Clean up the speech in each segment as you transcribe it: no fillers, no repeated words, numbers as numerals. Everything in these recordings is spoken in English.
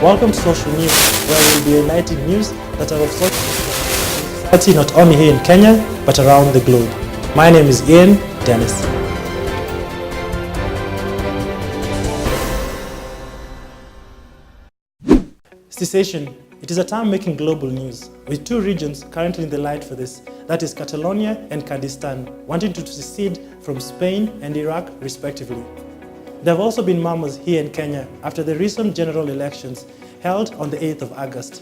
Welcome to Social News, where we'll be highlighting news that are of society not only here in Kenya, but around the globe. My name is Ian Dennis. Secession. It is a term making global news, with two regions currently in the light for this, that is Catalonia and Kardistan, wanting to secede from Spain and Iraq respectively. There have also been murmurs here in Kenya after the recent general elections held on the 8th of August.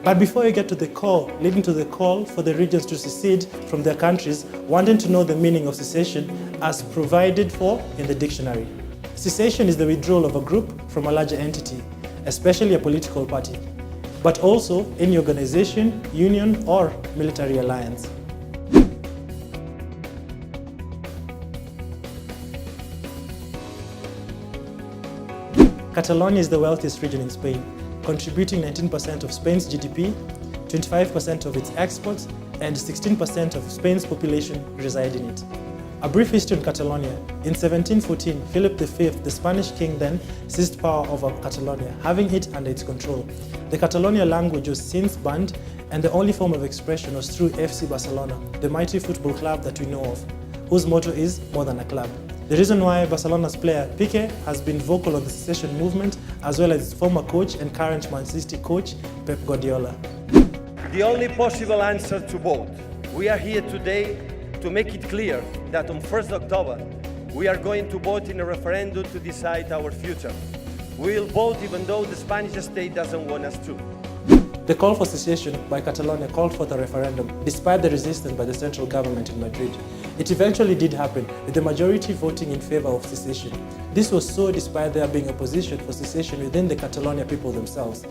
But before you get to the core, leading to the call for the regions to secede from their countries, wanting to know the meaning of secession as provided for in the dictionary. Secession is the withdrawal of a group from a larger entity, especially a political party, but also any organization, union, or military alliance. Catalonia is the wealthiest region in Spain, contributing 19% of Spain's GDP, 25% of its exports, and 16% of Spain's population reside in it. A brief history in Catalonia. In 1714, Philip V, the Spanish king, then seized power over Catalonia, having it under its control. The Catalonia language was since banned, and the only form of expression was through FC Barcelona, the mighty football club that we know of, whose motto is "More than a club." The reason why Barcelona's player Piqué has been vocal on the secession movement, as well as its former coach and current Man City coach Pep Guardiola. The only possible answer to both. We are here today to make it clear that on 1st October we are going to vote in a referendum to decide our future. We will vote even though the Spanish state doesn't want us to. The call for secession by Catalonia called for the referendum, despite the resistance by the central government in Madrid. It eventually did happen, with the majority voting in favor of secession. This was so despite there being opposition for secession within the Catalonia people themselves.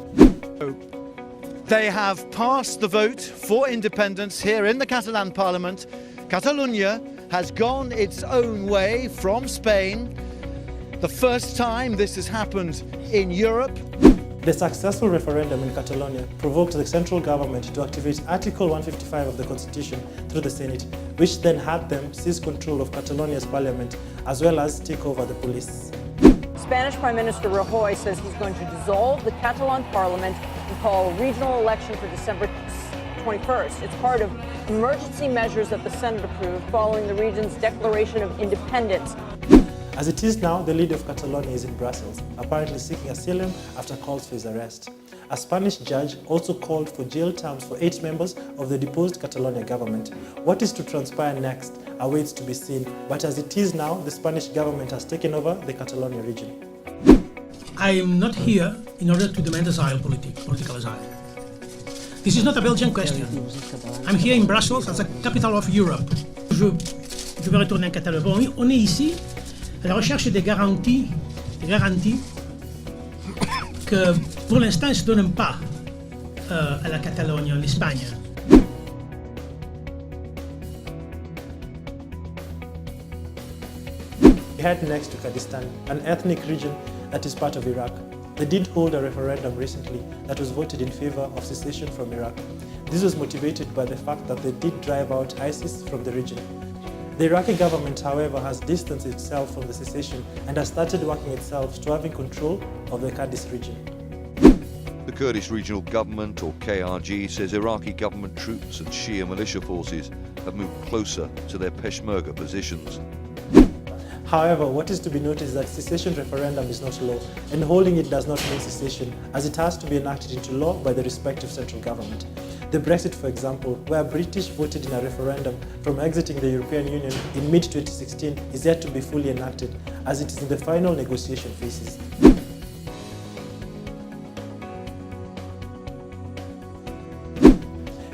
They have passed the vote for independence here in the Catalan parliament. Catalonia has gone its own way from Spain. The first time this has happened in Europe. The successful referendum in Catalonia provoked the central government to activate Article 155 of the Constitution through the Senate, which then had them seize control of Catalonia's parliament, as well as take over the police. Spanish Prime Minister Rajoy says he's going to dissolve the Catalan parliament and call a regional election for December 21st. It's part of emergency measures that the Senate approved following the region's declaration of independence. As it is now, the leader of Catalonia is in Brussels, apparently seeking asylum after calls for his arrest. A Spanish judge also called for jail terms for 8 members of the deposed Catalonia government. What is to transpire next awaits to be seen, but as it is now, the Spanish government has taken over the Catalonia region. I am not here in order to demand political asylum. This is not a Belgian question. I'm here in Brussels as the capital of Europe. Je vais retourner en Catalogne. Bon, on est ici à la recherche des garanties que pour l'instant ne se donnent pas à la Catalogne, en Espagne. We head next to Kardistan, an ethnic region that is part of Iraq. They did hold a referendum recently that was voted in favor of secession from Iraq. This was motivated by the fact that they did drive out ISIS from the region. The Iraqi government, however, has distanced itself from the secession and has started working itself to having control of the Kurdish region. The Kurdish Regional Government, or KRG, says Iraqi government troops and Shia militia forces have moved closer to their Peshmerga positions. However, what is to be noted is that secession referendum is not law, and holding it does not mean secession, as it has to be enacted into law by the respective central government. The Brexit, for example, where British voted in a referendum from exiting the European Union in mid-2016, is yet to be fully enacted, as it is in the final negotiation phases.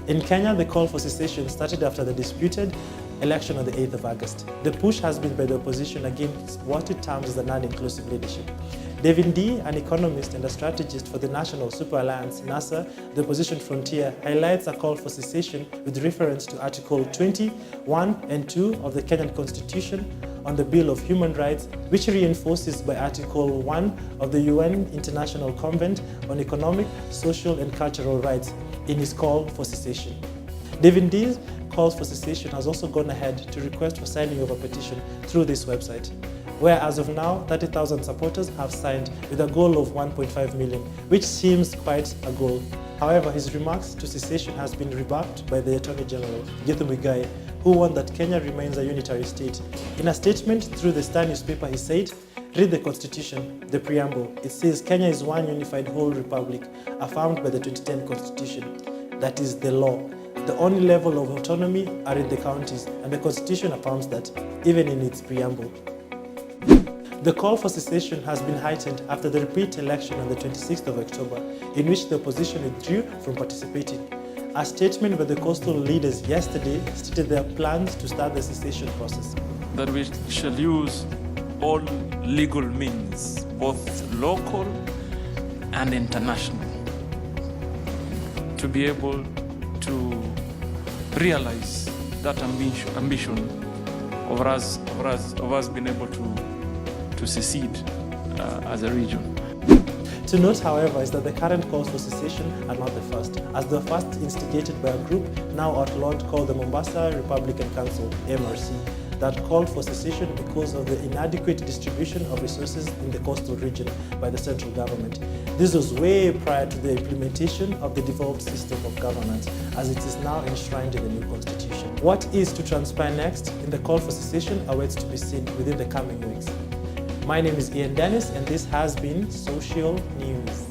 In Kenya, the call for secession started after the disputed election on the 8th of August. The push has been by the opposition against what it terms as the non-inclusive leadership. David Ndii, an economist and a strategist for the National Super Alliance, NASA, the opposition frontier, highlights a call for secession with reference to Article 20, 1 and 2 of the Kenyan Constitution on the Bill of Human Rights, which reinforces by Article 1 of the UN International Convention on Economic, Social and Cultural Rights in his call for secession. David Ndii Calls for Secession has also gone ahead to request for signing of a petition through this website, where as of now 30,000 supporters have signed with a goal of 1.5 million, which seems quite a goal. However, his remarks to secession has been rebuffed by the Attorney General, Githu Muigai, who warned that Kenya remains a unitary state. In a statement through the Star newspaper, he said, "Read the Constitution, the preamble. It says Kenya is one unified whole republic, affirmed by the 2010 Constitution. That is the law. The only level of autonomy are in the counties, and the Constitution affirms that, even in its preamble." The call for secession has been heightened after the repeat election on the 26th of October, in which the opposition withdrew from participating. A statement by the coastal leaders yesterday stated their plans to start the secession process. That we shall use all legal means, both local and international, to be able to realize that ambition of us being able to secede as a region. To note, however, is that the current calls for secession are not the first, as the first instigated by a group now outlawed called the Mombasa Republican Council, MRC, that called for secession because of the inadequate distribution of resources in the coastal region by the central government. This was way prior to the implementation of the devolved system of governance, as it is now enshrined in the new constitution. What is to transpire next in the call for secession awaits to be seen within the coming weeks. My name is Ian Dennis, and this has been Social News.